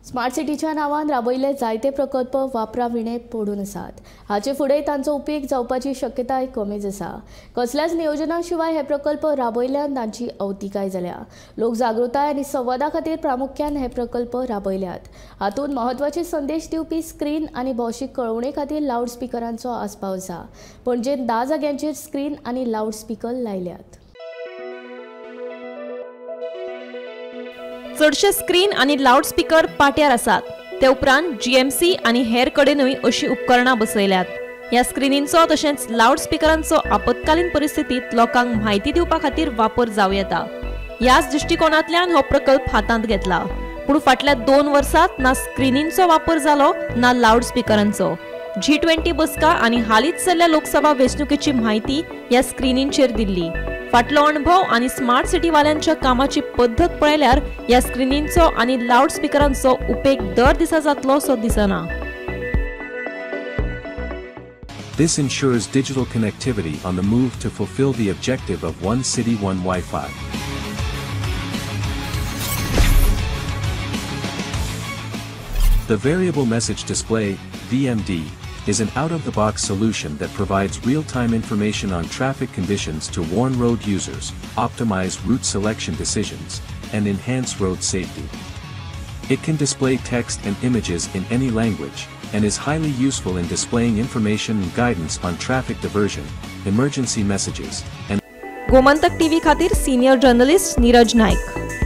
Smart सिटीच्या नावान राबयले जायते प्रकल्प वापराविणे पडून आसात। हाचे फुडें तांचो उपेग जावपाची शक्यताय कमीच आसा। कसल्याच नियोजना शिवाय हे प्रकल्प राबयल्यान तांची अवतिकाय जाल्या। लोकजागृताय आनी संवादा खातीर प्रामुख्यान हे प्रकल्प राबयल्यात। हातूंत महत्वाचे संदेश दिवपी स्क्रीन आनी भौशीक कळोवणे खातीर लावडस्पीकरांचो आस्पाव आसा। पणजेंत 10 जाग्यांचेर स्क्रीन आनी लावडस्पीकर लायल्यात। चडशे स्क्रीन आणि लाउडस्पीकर पाट्यार आसात। ते उपरांत जीएमसी आणि हेर कडेनूय अशी उपकरणां बसयल्यात। या स्क्रीनींचो तशेंच लाउडस्पीकरांचो आपत्कालीन परिस्थितीत लोकांक म्हायती दिवपा खातीर वापर जावं येता। याच दृष्टिकोनांतल्यान हो प्रकल्प हातांत घेतला। पूण फाटल्या 2 वर्सांत ना स्क्रीनींचो वापर जालो ना लाउडस्पीकरांचो। G20 बसका आणि हालींच जाल्ल्या लोकसभा वेंचणुकेची म्हायती या स्क्रीनींचेर दिल्ली। फाटलो अनुभव आणि स्मार्ट सिटी वाल्यांच्या कामाची पद्धत पळयल्यार या स्क्रीनींचो आणि लाउडस्पीकरांचो उपेग दर दिसा जातलो सो दिसना। This ensures digital connectivity on the move to fulfill the objective of One City, One Wi-Fi. The Variable Message Display, VMD, is an out-of-the-box solution that provides real-time information on traffic conditions to warn road users, optimize route selection decisions, and enhance road safety. It can display text and images in any language, and is highly useful in displaying information and guidance on traffic diversion, emergency messages, and Gomantak TV खातीर senior journalist Neeraj नायक।